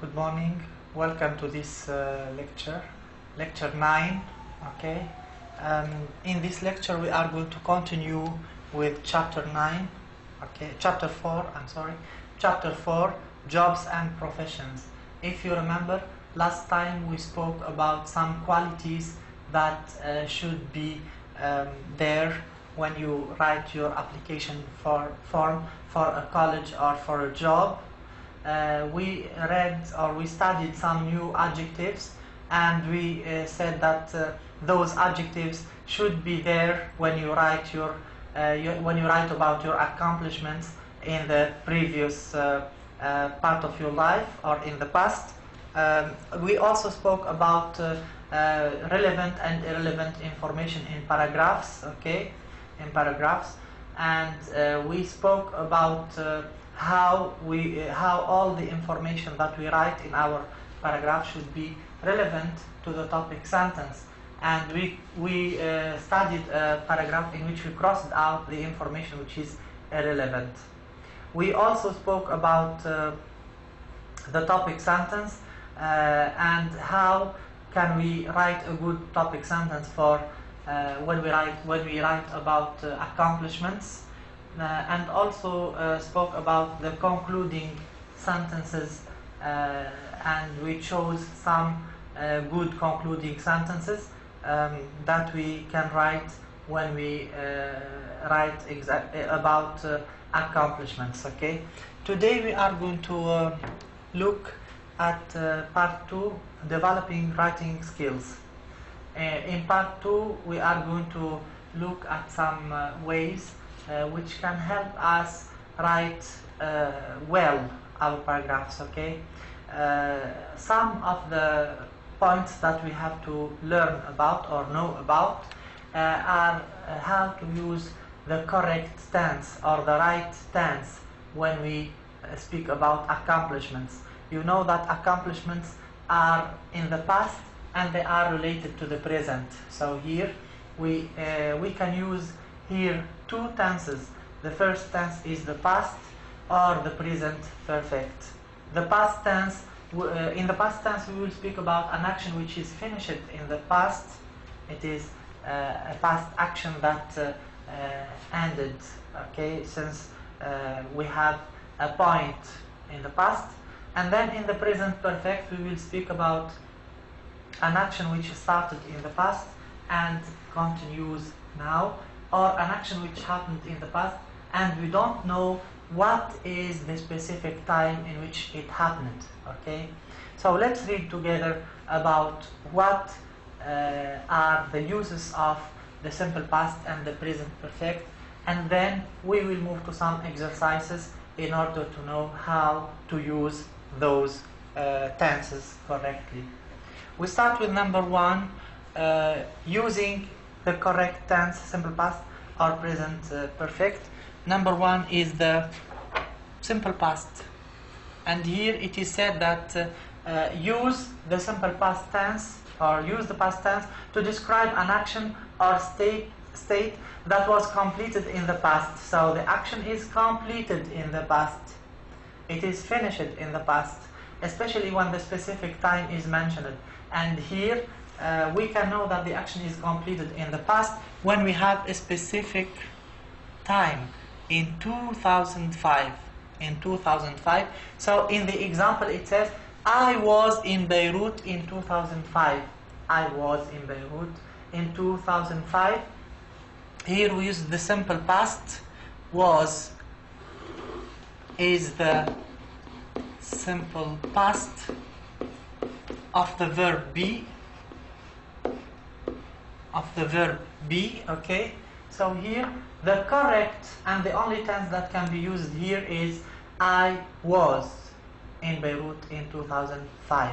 Good morning. Welcome to this lecture 9. Okay. In this lecture, we are going to continue with chapter 9. Okay, chapter 4. I'm sorry, chapter 4, jobs and professions. If you remember, last time we spoke about some qualities that should be there when you write your application form for a college or for a job. We read or we studied some new adjectives, and we said that those adjectives should be there when you write about your accomplishments in the previous part of your life or in the past. We also spoke about relevant and irrelevant information in paragraphs. Okay, in paragraphs, and we spoke about how all the information that we write in our paragraph should be relevant to the topic sentence, and we studied a paragraph in which we crossed out the information which is irrelevant. We also spoke about the topic sentence and how can we write a good topic sentence for when we write about accomplishments. And also spoke about the concluding sentences, and we chose some good concluding sentences that we can write when we write about accomplishments. Okay. Today we are going to look at part 2, developing writing skills. In part 2 we are going to look at some ways which can help us write well our paragraphs. Okay, some of the points that we have to learn about or know about are how to use the correct tense or the right tense when we speak about accomplishments. You know that accomplishments are in the past and they are related to the present. So here we can use here two tenses. The first tense is the past or the present perfect. The past tense, in the past tense we will speak about an action which is finished in the past. It is a past action that ended, okay, since we have a point in the past. And then in the present perfect we will speak about an action which started in the past and continues now, or an action which happened in the past and we don't know what is the specific time in which it happened. Okay, so let's read together about what are the uses of the simple past and the present perfect, and then we will move to some exercises in order to know how to use those tenses correctly. We start with number 1, using the correct tense, simple past or present perfect. Number 1 is the simple past, and here it is said that use the simple past tense or use the past tense to describe an action or state that was completed in the past. So the action is completed in the past, it is finished in the past, especially when the specific time is mentioned. And here we can know that the action is completed in the past when we have a specific time, in 2005. In 2005. So in the example it says, I was in Beirut in 2005. I was in Beirut in 2005. Here we use the simple past. Was is the simple past of the verb be. Okay, so here the correct and the only tense that can be used here is I was in Beirut in 2005.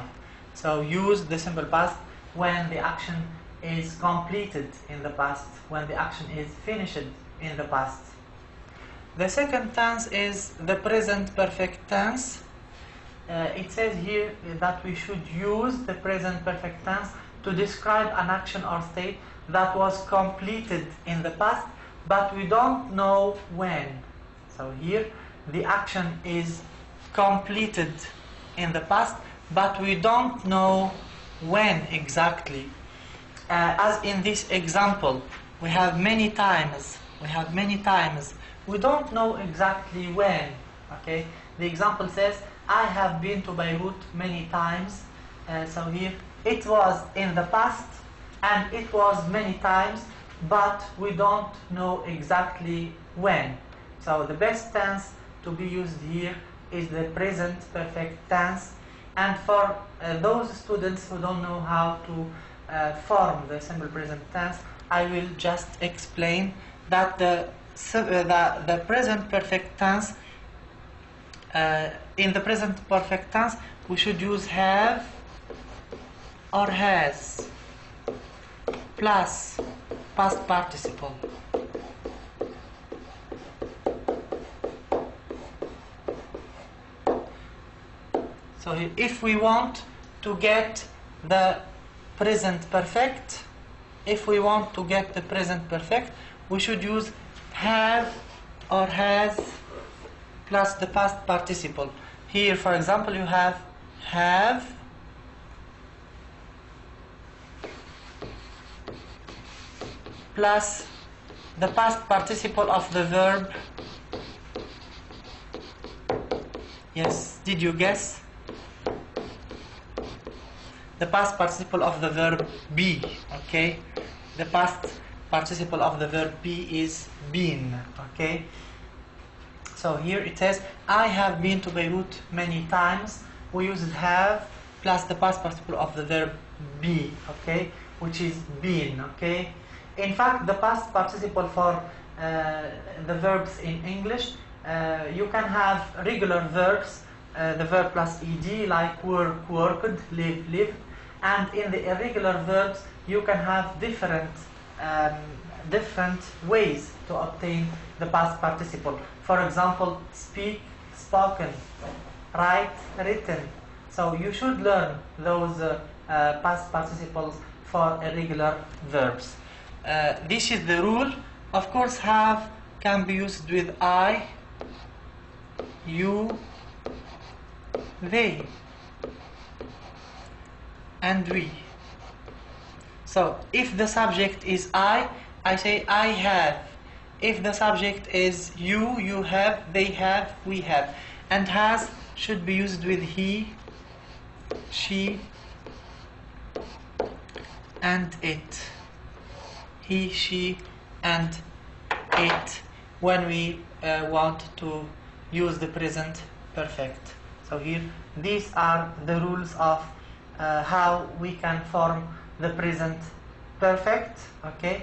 So use the simple past when the action is completed in the past, when the action is finished in the past. The second tense is the present perfect tense. It says here that we should use the present perfect tense to describe an action or state that was completed in the past, but we don't know when. So here the action is completed in the past, but we don't know when exactly. As in this example, we have many times. We don't know exactly when. Okay. The example says, I have been to Beirut many times. So here, it was in the past, and it was many times, but we don't know exactly when. So the best tense to be used here is the present perfect tense. And for those students who don't know how to form the simple present tense, I will just explain that the present perfect tense, in the present perfect tense, we should use have or has plus past participle. So if we want to get the present perfect, we should use have or has plus the past participle. Here, for example, you have plus the past participle of the verb. Yes, did you guess? The past participle of the verb be, okay? The past participle of the verb be is been, okay? So here it says, I have been to Beirut many times. We use have plus the past participle of the verb be, okay? Which is been, okay? In fact, the past participle for the verbs in English, you can have regular verbs, the verb plus ed, like work, worked, live, lived. And in the irregular verbs, you can have different ways to obtain the past participle. For example, speak, spoken, write, written. So you should learn those past participles for irregular verbs. This is the rule. Of course, have can be used with I, you, they, and we. So if the subject is I say I have. If the subject is you have, they have, we have. And has should be used with he, she, and it. He, she, and it when we want to use the present perfect. So here, these are the rules of how we can form the present perfect, okay?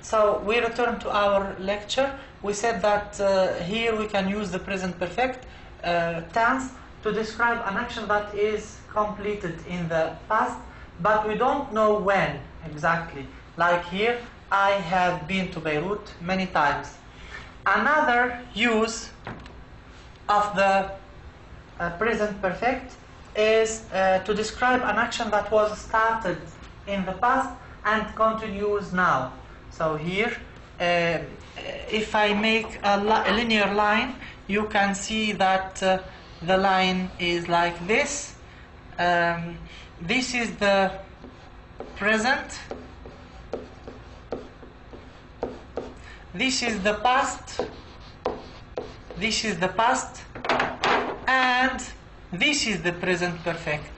So we return to our lecture. We said that here we can use the present perfect tense to describe an action that is completed in the past, but we don't know when exactly. Like here, I have been to Beirut many times. Another use of the present perfect is to describe an action that was started in the past and continues now. So here, if I make a linear line, you can see that the line is like this. This is the present. This is the past. This is the past. And this is the present perfect.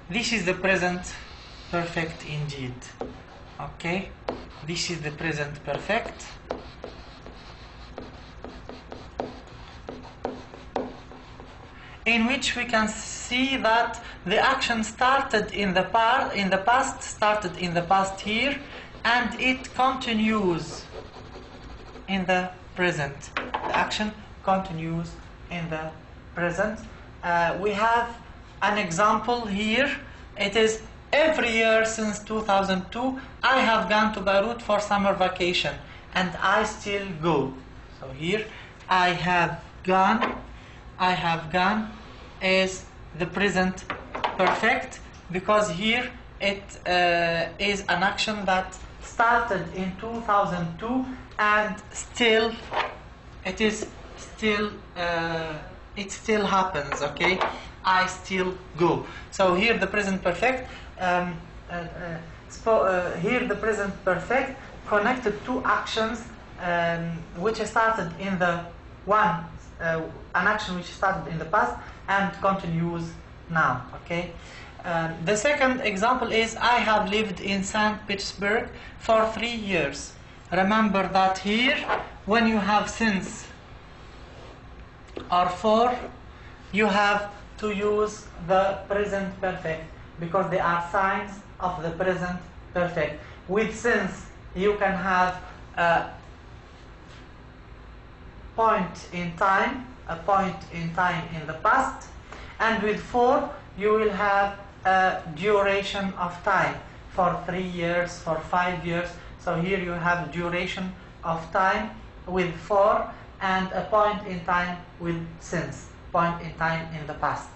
This is the present perfect indeed. Okay? This is the present perfect. In which we can see that the action started in the past here, and it continues in the present. The action continues in the present. We have an example here. It is every year since 2002 I have gone to Beirut for summer vacation, and I still go. So here I have gone is the present perfect, because here it is an action that started in 2002 and still it still happens. Okay, I still go. So here the present perfect here the present perfect connected two actions which started in the one an action which started in the past and continues now. Okay. The second example is I have lived in St. Petersburg for 3 years. Remember that here when you have since or for, you have to use the present perfect because they are signs of the present perfect. With since you can have a point in time in the past, and with for you will have a duration of time for 3 years, for 5 years. So here you have duration of time with for and a point in time with since, point in time in the past.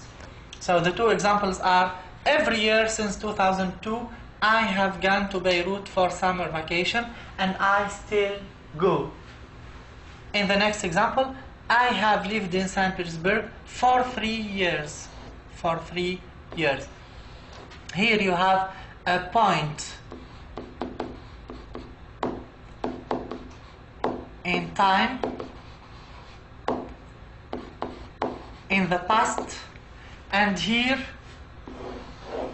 So the two examples are every year since 2002 I have gone to Beirut for summer vacation and I still go. In the next example, I have lived in St. Petersburg for 3 years. For 3 years. Here you have a point in time in the past, and here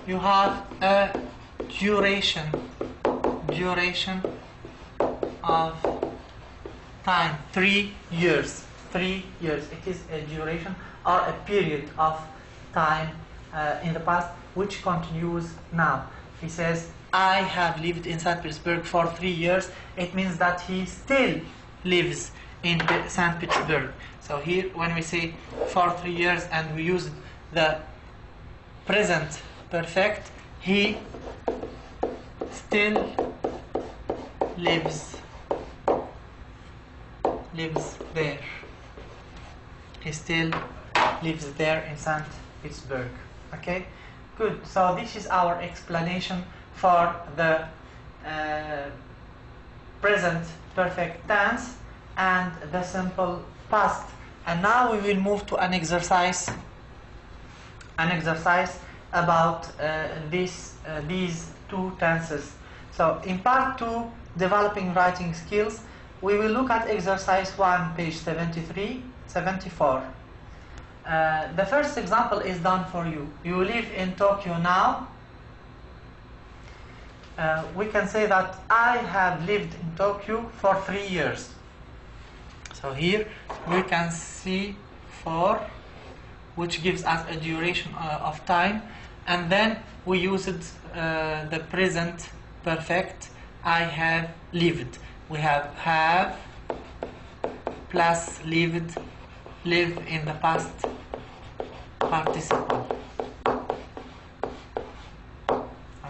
you have a duration of time, 3 years. 3 years. It is a duration or a period of time in the past which continues now. He says, I have lived in St. Petersburg for 3 years. It means that he still lives in St. Petersburg. So here when we say for 3 years and we use the present perfect, he still lives there. He still lives there in St. Petersburg. Okay, good. So this is our explanation for the present perfect tense and the simple past. And now we will move to an exercise about these two tenses. So in part 2, developing writing skills, we will look at exercise 1, page 74. The first example is done for you. You live in Tokyo now. We can say that I have lived in Tokyo for 3 years. So here we can see for, which gives us a duration of time, and then we used the present perfect, I have lived. We have plus lived, live in the past participle.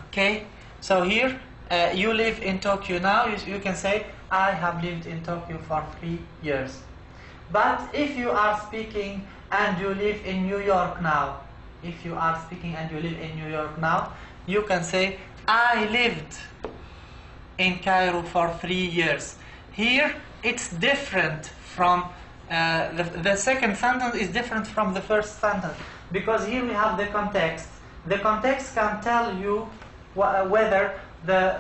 Okay, so here you live in Tokyo now. You can say I have lived in Tokyo for 3 years. But if you are speaking and you live in New York now, you can say I lived in Cairo for 3 years. Here it's different from the second sentence is different from the first sentence, because here we have the context. The context can tell you whether the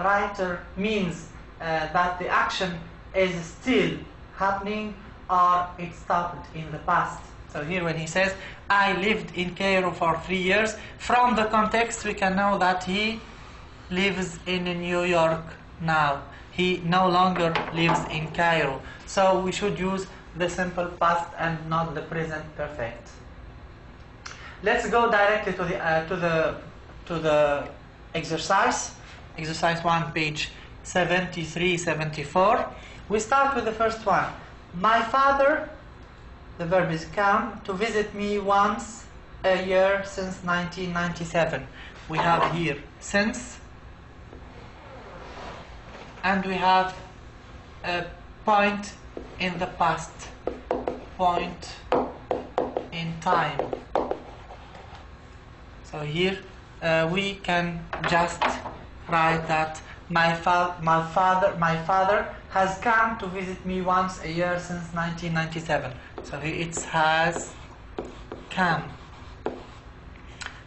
writer means that the action is still happening or it started in the past. So here when he says I lived in Cairo for 3 years, from the context we can know that he lives in New York now. He no longer lives in Cairo. So we should use the simple past and not the present perfect. Let's go directly to the exercise. Exercise 1, page 73-74. We start with the first one. My father, the verb is come, to visit me once a year since 1997. We have here since, and we have a point in the past, point in time. So here we can just write that my father has come to visit me once a year since 1997. So it has come.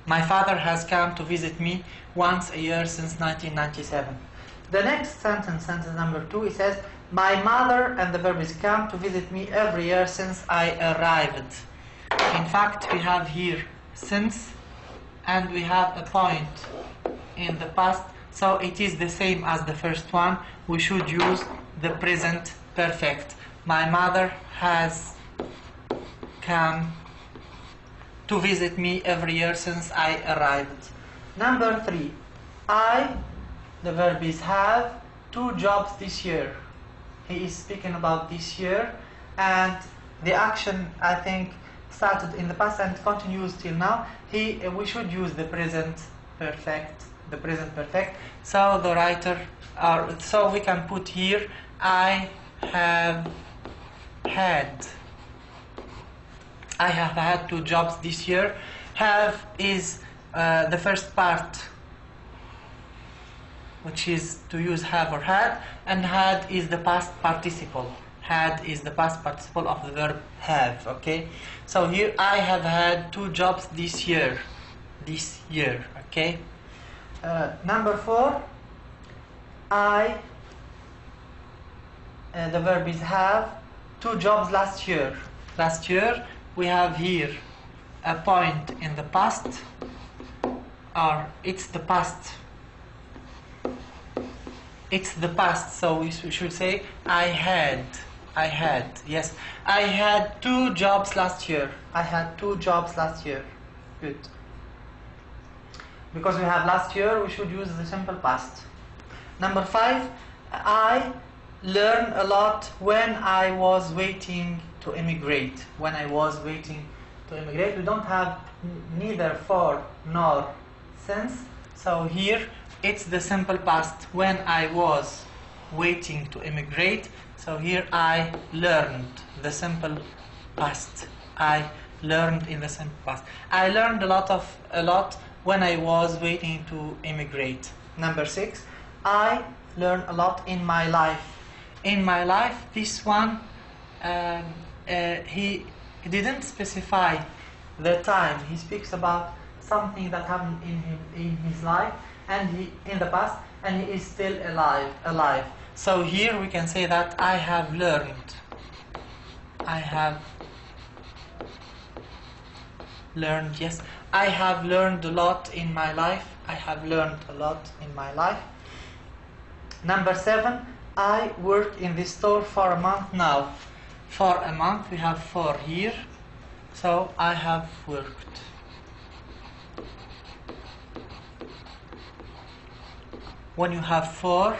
My father has come to visit me once a year since 1997. The next sentence, sentence number 2, it says, my mother, and the verb is come, to visit me every year since I arrived. In fact, we have here since, and we have a point in the past, so it is the same as the first one. We should use the present perfect. My mother has come to visit me every year since I arrived. Number 3, I, the verb is have, 2 jobs this year. He is speaking about this year, and the action, I think, started in the past and continues till now. We should use the present perfect. The present perfect. So the writer, so we can put here, I have had. I have had 2 jobs this year. Have is the first part, which is to use have or had, and had is the past participle. Had is the past participle of the verb have. Okay, so here I have had 2 jobs this year. This year. Okay. Number 4, I, the verb is have, 2 jobs last year. Last year we have here a point in the past, or it's the past. It's the past, so we should say I had. Yes, I had 2 jobs last year. I had 2 jobs last year. Good. Because we have last year, we should use the simple past. Number 5, I learned a lot when I was waiting to immigrate. When I was waiting to immigrate, we don't have neither for nor since. So here, it's the simple past. When I was waiting to immigrate. So here I learned, the simple past. I learned in the simple past. I learned a lot when I was waiting to immigrate. Number 6, I learned a lot in my life. In my life, this one, he didn't specify the time. He speaks about something that happened in his life, and in the past, and he is still alive. So here we can say that I have learned. I have learned, yes. I have learned a lot in my life. I have learned a lot in my life. Number 7, I work in this store for a month now. For a month, we have for here. So I have worked. When you have for,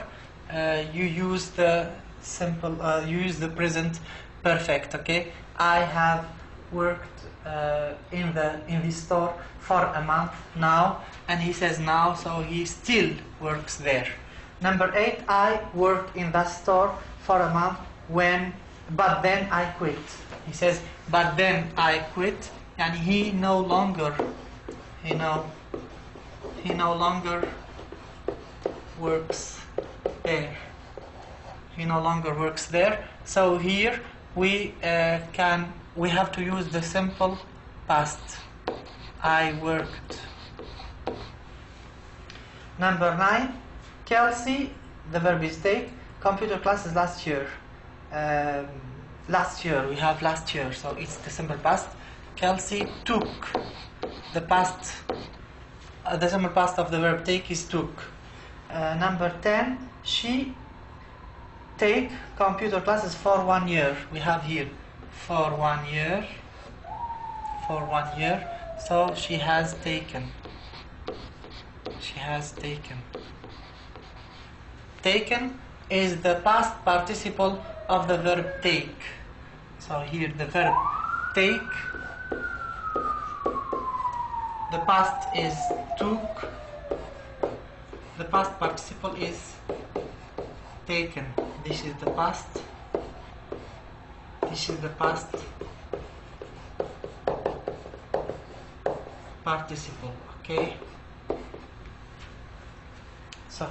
you use the simple, you use the present perfect. Okay, I have worked in this store for a month now, and he says now, so he still works there. Number 8, I worked in that store for a month but then I quit. He says, but then I quit, and he no longer works there. He no longer works there. So here we have to use the simple past. I worked. Number 9, Kelsey, the verb is take. Computer classes last year. Last year, we have last year, so it's the simple past. Kelsey took. The past, the simple past of the verb take is took. Number 10, she take computer classes for 1 year. We have here for 1 year. For 1 year. So she has taken. She has taken. Taken is the past participle of the verb take. So here the verb take. The past is took. The past participle is taken. This is the past. This is the past participle. Okay. So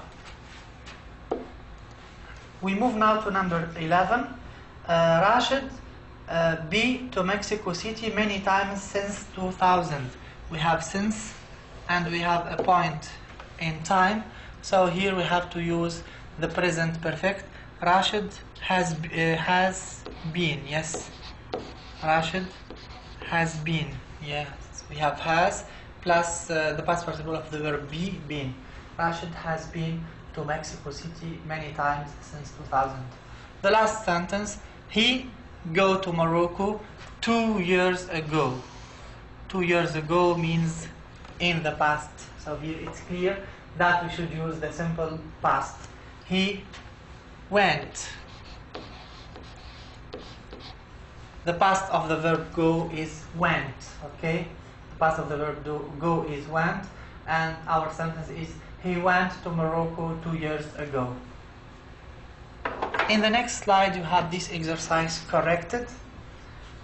we move now to number 11. Rashid been to Mexico City many times since 2000. We have since and we have a point in time. So here we have to use the present perfect. Rashid has been. Yes. Rashid has been. Yes. We have has plus the past participle of the verb be, been. Rashid has been to Mexico City many times since 2000. The last sentence, he go to Morocco 2 years ago. 2 years ago means in the past. So here it's clear that we should use the simple past. He went. The past of the verb go is went. Okay? The past of the verb go is went. And our sentence is he went to Morocco 2 years ago. In the next slide you have this exercise corrected.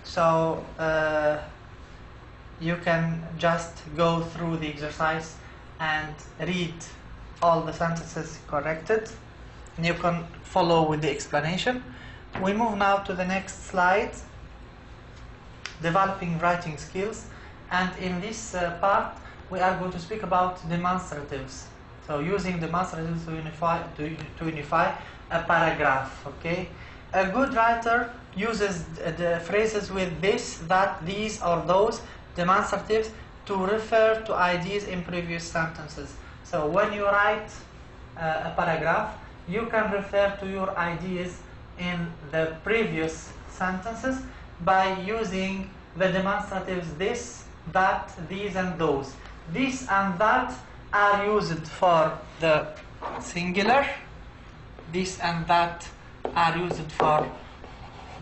So you can just go through the exercise and read all the sentences corrected. And you can follow with the explanation. We move now to the next slide, developing writing skills. And in this part we are going to speak about demonstratives. So using demonstratives to unify a paragraph. Okay, a good writer uses the phrases with this, that, these, or those demonstratives to refer to ideas in previous sentences. So when you write a paragraph, you can refer to your ideas in the previous sentences by using the demonstratives this, that, these, and those. This and that are used for the singular. This and that are used for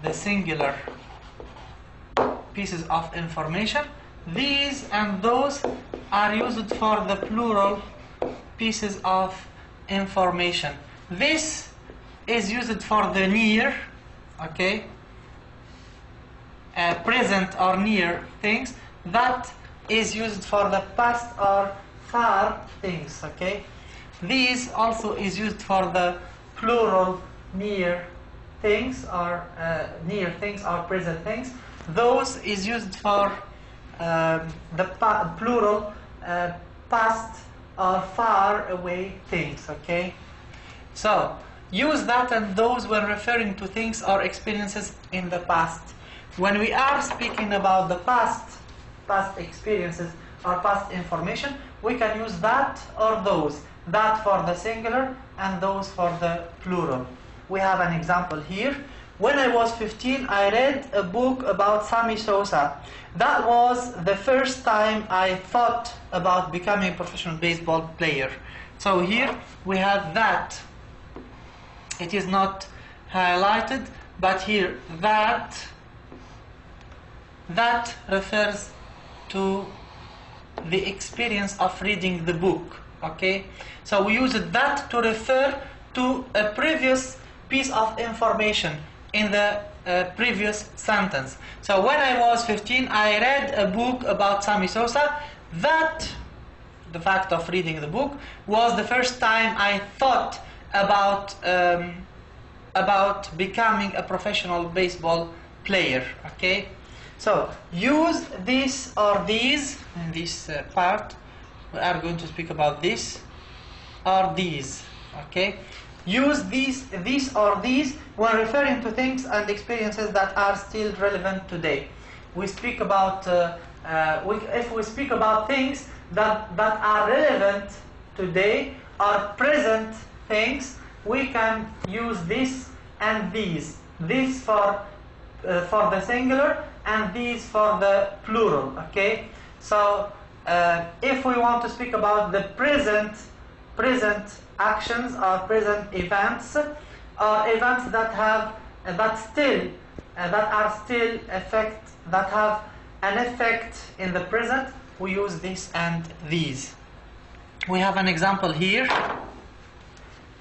the singular pieces of information. These and those are used for the plural pieces of information. This is used for the near, okay, present or near things. That is used for the past or far things, okay. These also is used for the plural near things or near things or present things. Those is used for the plural past or far away things, okay. So use that and those when referring to things or experiences in the past. When we are speaking about the past experiences or past information, we can use that or those. That for the singular and those for the plural. We have an example here. When I was 15, I read a book about Sammy Sosa. That was the first time I thought about becoming a professional baseball player. So here we have that. It is not highlighted, but here that refers to the experience of reading the book. Okay, so we use that to refer to a previous piece of information in the previous sentence. So when I was 15, I read a book about Sammy Sosa. That, the fact of reading the book, was the first time I thought about becoming a professional baseball player. Okay, so use this or these in this part. We are going to speak about this or these. Okay, use these or these when referring to things and experiences that are still relevant today. We speak about if we speak about things that are relevant today or present things, we can use this and these. This for the singular and these for the plural. Okay, so if we want to speak about the present actions or present events or events that have that have an effect in the present, we use this and these. We have an example here.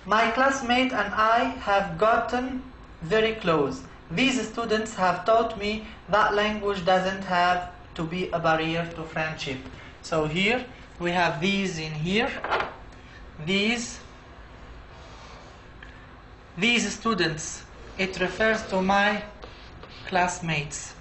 My classmate and I have gotten very close. These students have taught me that language doesn't have to be a barrier to friendship. So here we have these in here, these these students, it refers to my classmates,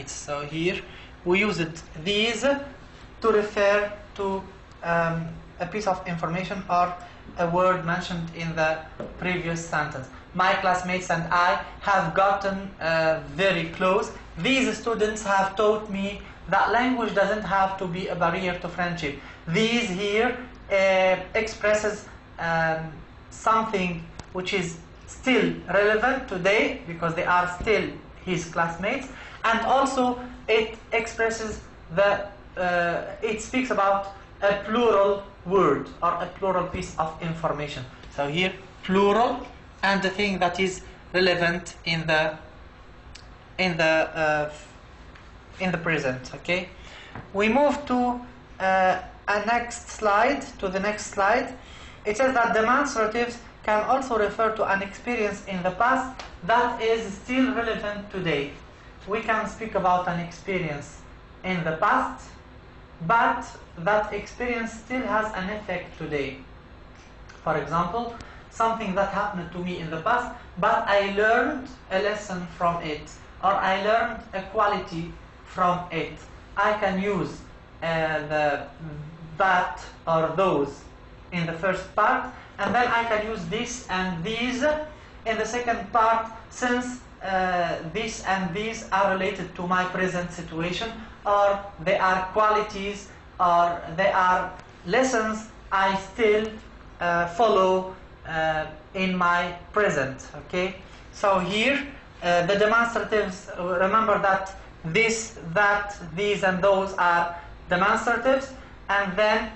So here we use it these to refer to a piece of information or a word mentioned in the previous sentence. My classmates and I have gotten very close. These students have taught me that language doesn't have to be a barrier to friendship. These here expresses something which is still relevant today because they are still his classmates, and also it expresses it speaks about a plural word or a plural piece of information. So here plural and the thing that is relevant in the present. Okay, we move to the next slide. It says that demonstratives can also refer to an experience in the past that is still relevant today. We can speak about an experience in the past, but that experience still has an effect today. For example, something that happened to me in the past, but I learned a lesson from it, or I learned a quality from it. I can use that or those in the first part, and then I can use this and these in the second part, since this and these are related to my present situation, or they are qualities, or they are lessons I still follow in my present. Okay, so here the demonstratives, remember that this, that, these and those are demonstratives, and then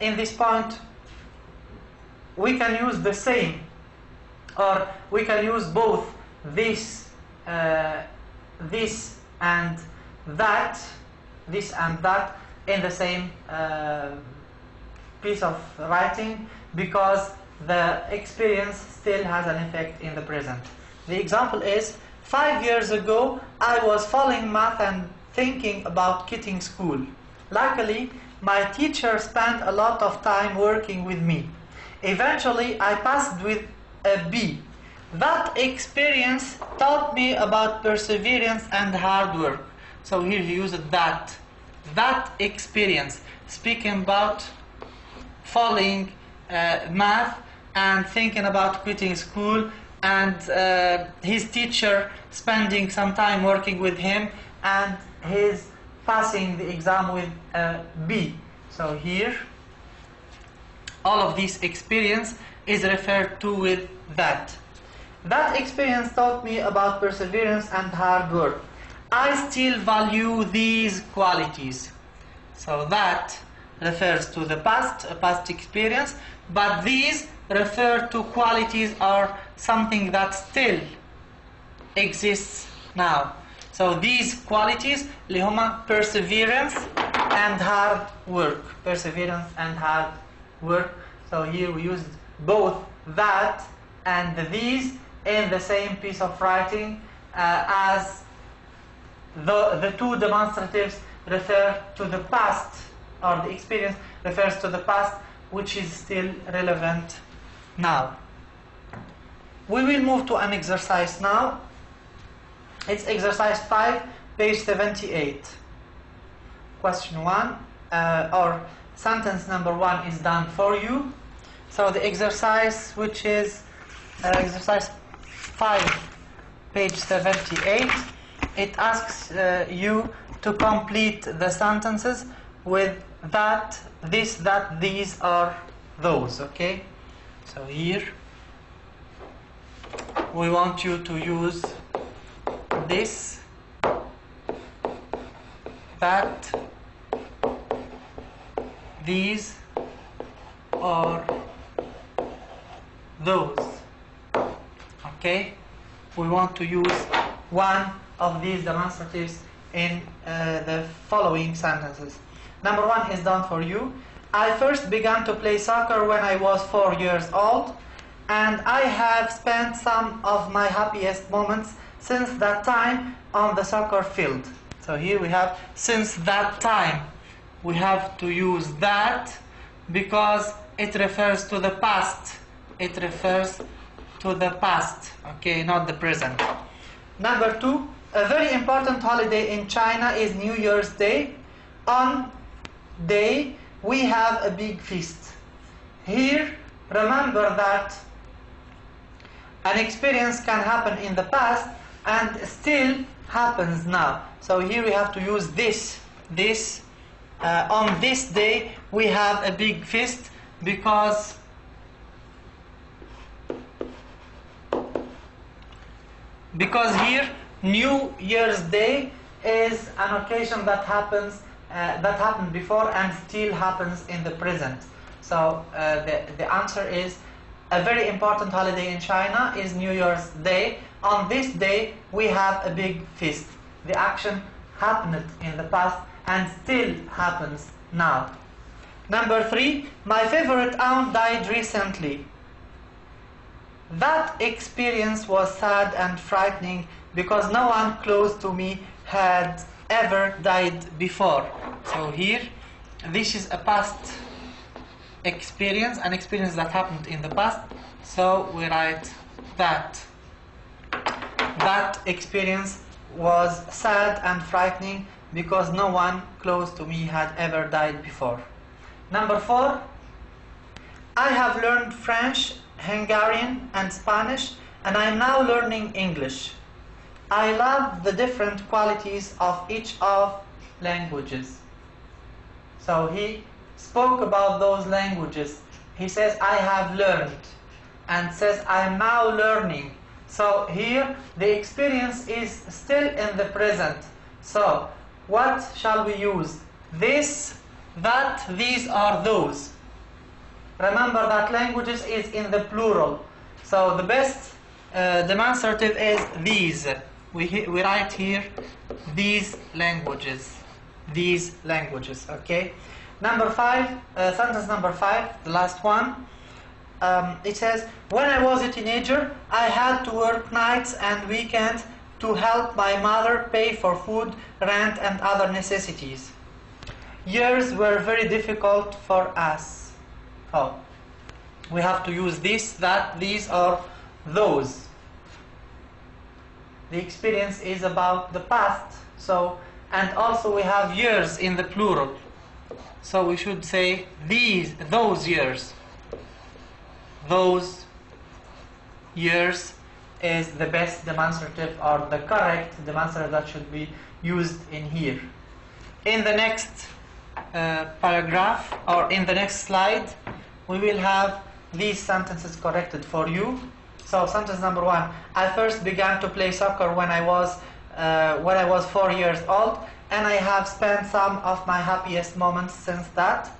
in this point we can use the same, or we can use both this and that, in the same piece of writing, because the experience still has an effect in the present. The example is, 5 years ago I was following math and thinking about quitting school. Luckily, my teacher spent a lot of time working with me. Eventually, I passed with a B. That experience taught me about perseverance and hard work. So here he used that. That experience, speaking about following math and thinking about quitting school, and his teacher spending some time working with him, and his passing the exam with a B. So here, all of this experience is referred to with that. That experience taught me about perseverance and hard work. I still value these qualities. So that refers to the past, a past experience, but these refer to qualities or something that still exists now. So these qualities, اللي هما perseverance and hard work. Perseverance and hard work. So here we used both that and these in the same piece of writing, as the two demonstratives refer to the past, or the experience refers to the past, which is still relevant now. We will move to an exercise now. It's exercise 5, page 78. Question 1, or sentence number 1 is done for you. So the exercise, which is exercise 5, page 78, it asks you to complete the sentences with that, this, that, these, or those. Okay? So here we want you to use this, that, these, or those. Okay? We want to use one of these demonstratives in the following sentences. Number 1 is done for you. I first began to play soccer when I was 4 years old, and I have spent some of my happiest moments since that time on the soccer field. So here we have since that time. We have to use that because it refers to the past. It refers to the past, okay, not the present. Number 2, a very important holiday in China is New Year's Day. On day we have a big feast. Here, remember that an experience can happen in the past and still happens now. So here we have to use this. On this day we have a big feast because here New Year's Day is an occasion that happened before and still happens in the present. So the answer is a very important holiday in China is New Year's Day. On this day we have a big feast. The action happened in the past and still happens now. Number 3, my favorite aunt died recently. That experience was sad and frightening because no one close to me had ever died before. So here, this is a past experience, an experience that happened in the past. So we write that. That experience was sad and frightening because no one close to me had ever died before. Number 4, I have learned French, Hungarian and Spanish, and I am now learning English. I love the different qualities of each of languages. So he spoke about those languages. He says, I have learned, and says, I am now learning. So here the experience is still in the present. So what shall we use? This, that, these, or those. Remember that languages is in the plural. So the best demonstrative is these. We write here these languages. These languages, okay? Number 5, sentence number 5, the last one. It says, when I was a teenager, I had to work nights and weekends to help my mother pay for food, rent, and other necessities. Years were very difficult for us. Oh, we have to use this, that, these, or those. The experience is about the past, so, and also we have years in the plural. So we should say those years. Those years is the best demonstrative or the correct demonstrative that should be used in here. In the next paragraph or in the next slide, we will have these sentences corrected for you. So sentence number 1, I first began to play soccer when I was 4 years old, and I have spent some of my happiest moments since that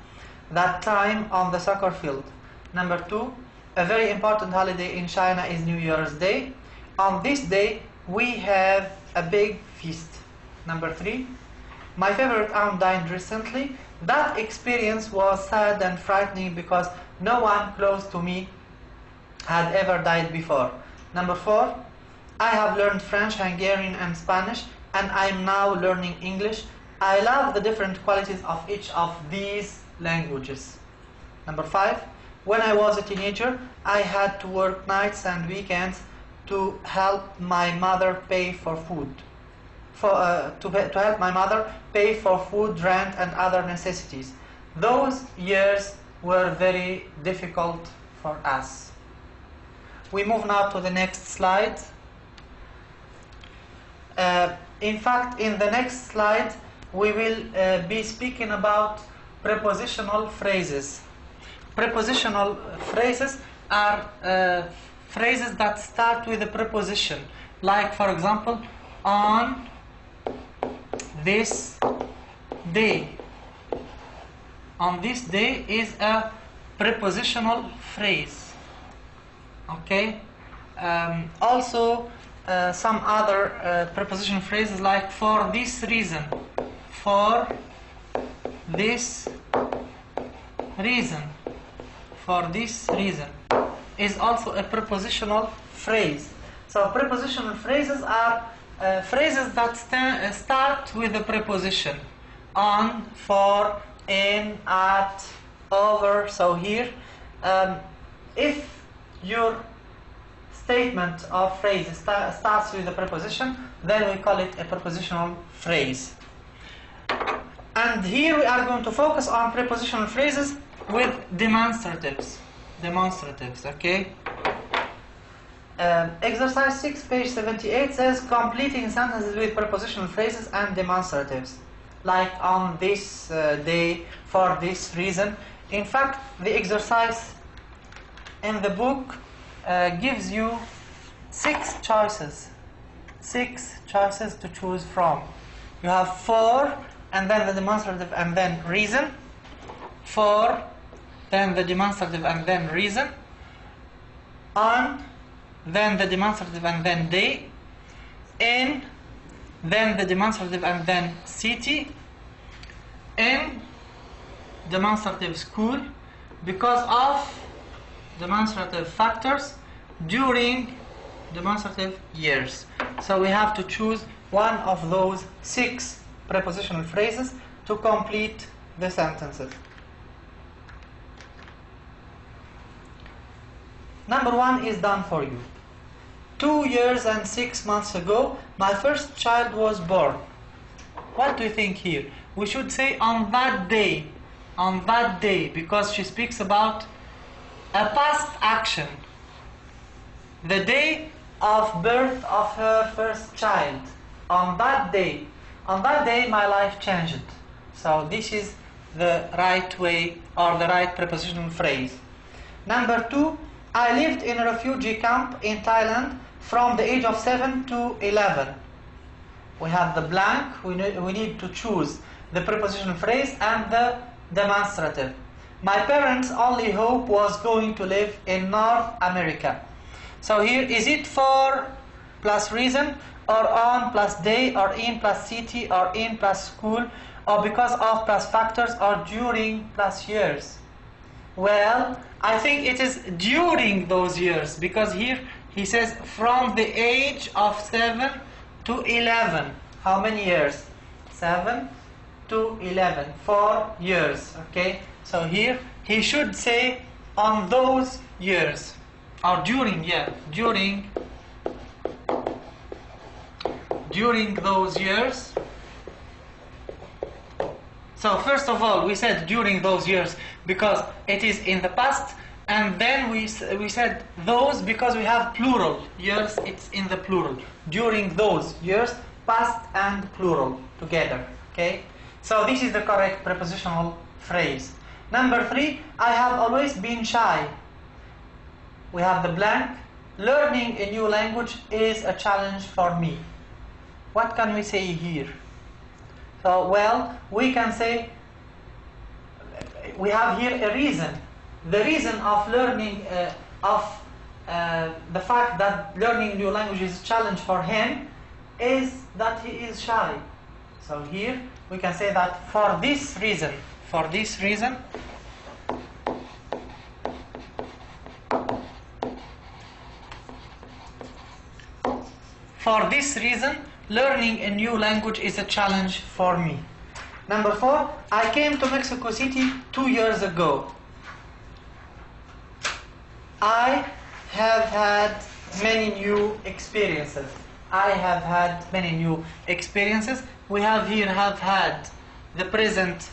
time on the soccer field. Number 2, a very important holiday in China is New Year's Day. On this day, we have a big feast. Number 3, my favorite aunt died recently. That experience was sad and frightening because no one close to me had ever died before. Number 4, I have learned French, Hungarian and Spanish, and I am now learning English. I love the different qualities of each of these languages. Number 5, when I was a teenager, I had to work nights and weekends to help my mother pay for food. To help my mother pay for food, rent, and other necessities. Those years were very difficult for us. We move now to the next slide. In fact, in the next slide, we will be speaking about prepositional phrases. Prepositional phrases are phrases that start with a preposition. Like, for example, on this day. On this day is a prepositional phrase. Okay? Also, some other prepositional phrases like for this reason. For this reason. For this reason is also a prepositional phrase. So prepositional phrases are phrases that start with a preposition. On, for, in, at, over. So here, if your statement or phrase starts with a preposition, then we call it a prepositional phrase. And here we are going to focus on prepositional phrases with demonstratives. Okay? Exercise 6, page 78 says completing sentences with prepositional phrases and demonstratives. Like on this day, for this reason. In fact, the exercise in the book gives you 6 choices. 6 choices to choose from. You have for, and then the demonstrative, and then reason. For, then the demonstrative, and then reason. On, then the demonstrative, and then day. In, then the demonstrative, and then city. In, demonstrative school. Because of demonstrative factors. During demonstrative years. So we have to choose one of those 6 prepositional phrases to complete the sentences. Number 1 is done for you. 2 years and 6 months ago, my first child was born. What do you think here? We should say on that day. On that day, because she speaks about a past action. The day of birth of her first child. On that day. On that day, my life changed. So this is the right way or the right prepositional phrase. Number 2, I lived in a refugee camp in Thailand from the age of 7 to 11. We have the blank. We need to choose the prepositional phrase and the demonstrative. My parents' only hope was going to live in North America. So here, is it for plus reason, or on plus day, or in plus city, or in plus school, or because of plus factors, or during plus years? Well, I think it is during those years, because here he says from the age of 7 to 11. How many years? 7 to 11. 4 years. Okay? So here he should say on those years. Or during, during those years. So first of all, we said during those years because it is in the past, and then we said those because we have plural. Years, it's in the plural. During those years, past and plural together. Okay? So this is the correct prepositional phrase. Number 3, I have always been shy. We have the blank. Learning a new language is a challenge for me. What can we say here? So, well, we can say, we have here a reason. The reason of learning, the fact that learning new language is a challenge for him is that he is shy. So here we can say that for this reason, learning a new language is a challenge for me. Number 4, I came to Mexico City 2 years ago. I have had many new experiences. We have here have had the present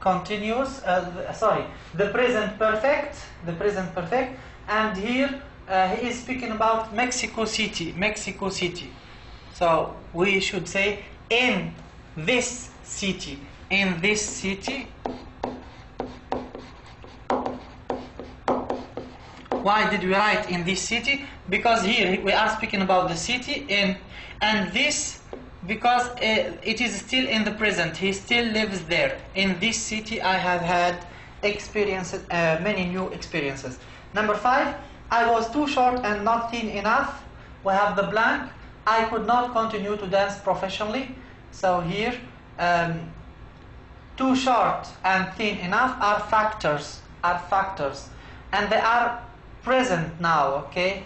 continuous, the present perfect, and here he is speaking about Mexico City. So we should say in this city. Why did we write in this city? Because here we are speaking about the city and this because it is still in the present. He still lives there. In this city I have had experiences, many new experiences. Number 5, I was too short and not thin enough. We have the blank. I could not continue to dance professionally. So here, too short and thin enough are factors, and they are present now. Okay,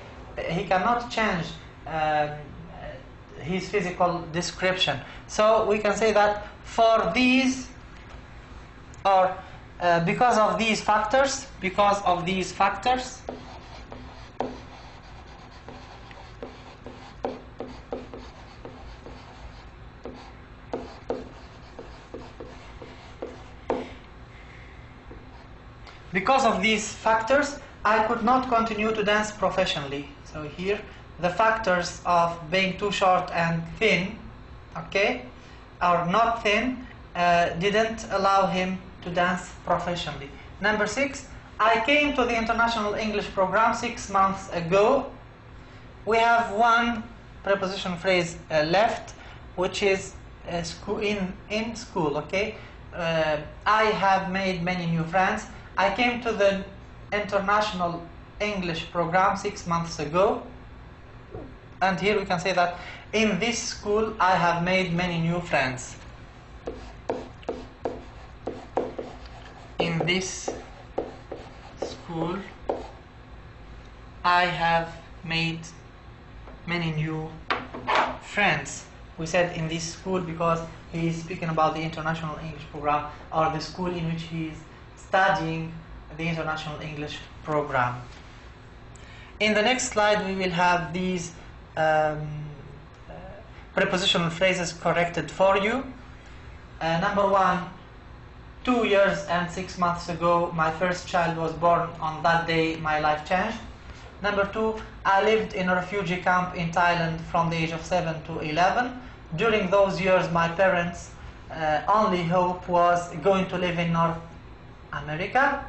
he cannot change his physical description. So we can say that for these, or because of these factors, because of these factors, I could not continue to dance professionally. So here, the factors of being too short and thin, okay, or not thin, didn't allow him to dance professionally. Number 6, I came to the International English Program 6 months ago. We have one preposition phrase left, which is in school, okay? I have made many new friends. I came to the International English Program 6 months ago. And here we can say that in this school I have made many new friends. In this school I have made many new friends. We said in this school because he is speaking about the International English Program, or the school in which he is studying the International English Program. In the next slide we will have these prepositional phrases corrected for you. Number 1, 2 years and 6 months ago my first child was born. On that day my life changed. Number 2, I lived in a refugee camp in Thailand from the age of 7 to 11. During those years my parents' only hope was going to live in North America.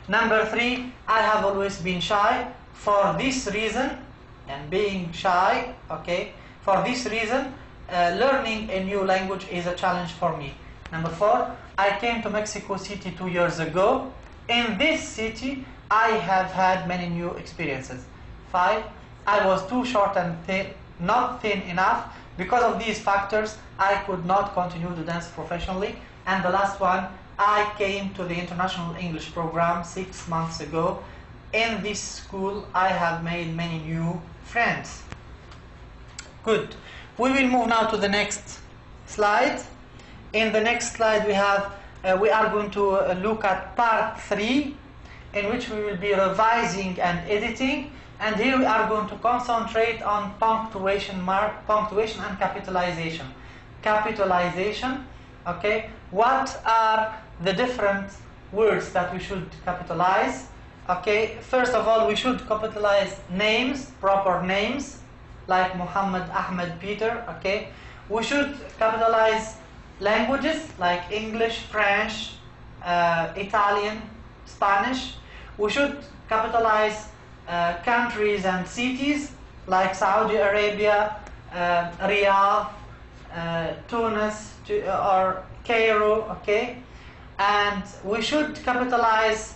Number 3, I have always been shy. For this reason, and being shy, okay, for this reason, learning a new language is a challenge for me. Number 4, I came to Mexico City 2 years ago. In this city, I have had many new experiences. 5, I was too short and thin, not thin enough. Because of these factors, I could not continue to dance professionally. And the last one, I came to the International English Program 6 months ago. In this school, I have made many new friends. Good. We will move now to the next slide. In the next slide, we are going to look at part 3, in which we will be revising and editing. And here we are going to concentrate on punctuation and capitalization. Capitalization, okay? What are the different words that we should capitalize? Okay, first of all, we should capitalize names, proper names, like Mohamed, Ahmed, Peter, okay? We should capitalize languages, like English, French, Italian, Spanish. We should capitalize countries and cities, like Saudi Arabia, Riyadh, Tunis, or Cairo, okay? And we should capitalize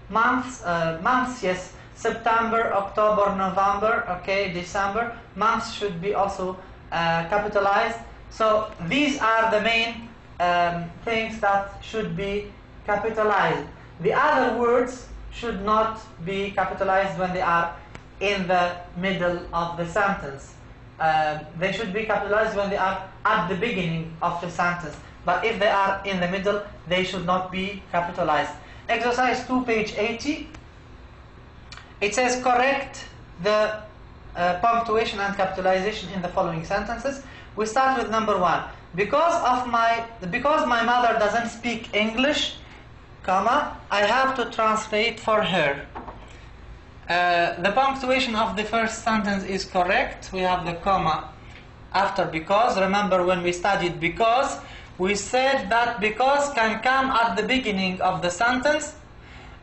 months, yes, September, October, November, okay, December. Months should be also capitalized. So these are the main things that should be capitalized. The other words should not be capitalized when they are in the middle of the sentence. They should be capitalized when they are at the beginning of the sentence. But if they are in the middle, they should not be capitalized. Exercise 2, page 80. It says correct the punctuation and capitalization in the following sentences. We start with number 1. Because my mother doesn't speak English, comma, I have to translate for her. The punctuation of the first sentence is correct. We have the comma after because. Remember when we studied because, we said that because can come at the beginning of the sentence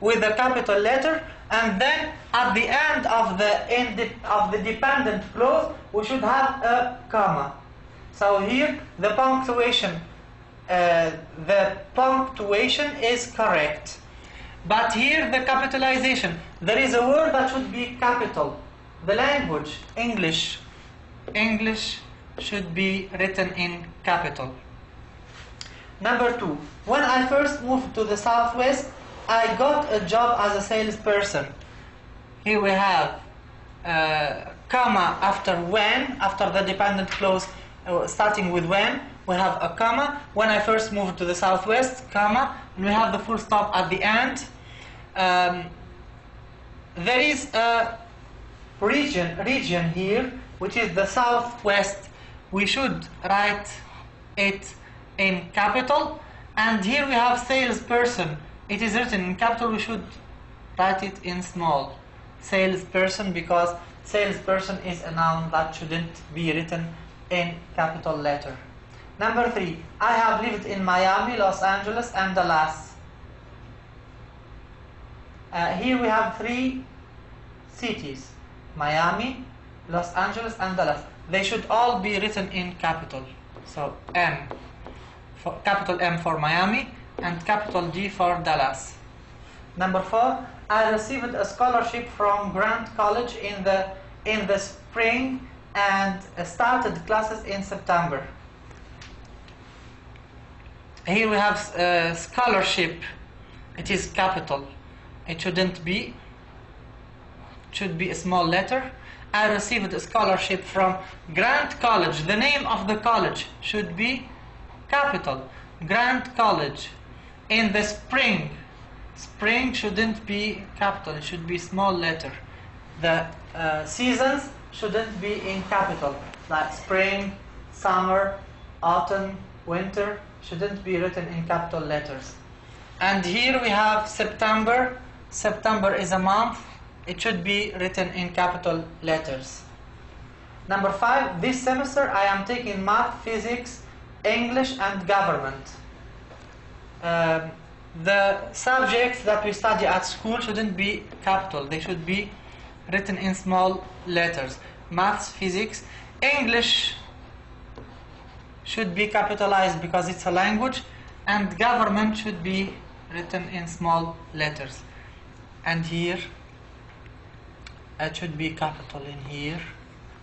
with a capital letter, and then at the end of the dependent clause we should have a comma. So here the punctuation is correct. But here the capitalization, there is a word that should be capital. The language, English should be written in capital. Number 2, when I first moved to the Southwest, I got a job as a salesperson. Here we have comma after when, after the dependent clause starting with when, we have a comma. When I first moved to the Southwest, comma, and we have the full stop at the end. There is a region here, which is the Southwest. We should write it in capital, And here we have salesperson. It is written in capital. We should write it in small. Salesperson, because salesperson is a noun that shouldn't be written in capital letter. Number 3, I have lived in Miami, Los Angeles, and Dallas. Here we have 3 cities: Miami, Los Angeles, and Dallas. They should all be written in capital. So capital M for Miami and capital D for Dallas. Number 4, I received a scholarship from Grant College in the spring and started classes in September. Here we have scholarship. It is capital. It shouldn't be. It should be a small letter. I received a scholarship from Grant College. The name of the college should be capital. Grant College. In the spring. Spring shouldn't be capital. It should be small letter. The seasons shouldn't be in capital. Like spring, summer, autumn, winter shouldn't be written in capital letters. And here we have September. September is a month. It should be written in capital letters. Number 5, this semester I am taking math, physics, English, and government. The subjects that we study at school shouldn't be capital. They should be written in small letters. Maths, physics, English should be capitalized because it's a language, and government should be written in small letters. And here it should be capital in here.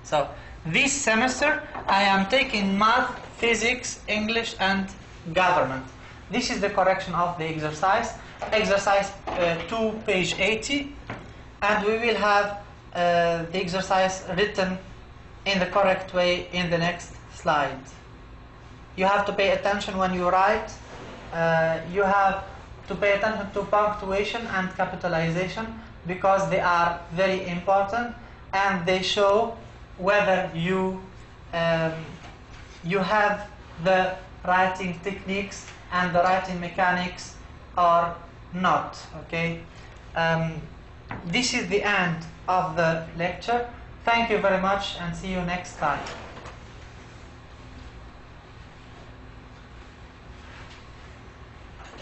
So this semester I am taking math, physics, English, and government. This is the correction of the exercise. Exercise 2, page 80, and we will have the exercise written in the correct way in the next slide. You have to pay attention when you write. You have to pay attention to punctuation and capitalization because they are very important and they show whether you have the writing techniques and the writing mechanics or not. Okay. This is the end of the lecture. Thank you very much and see you next time.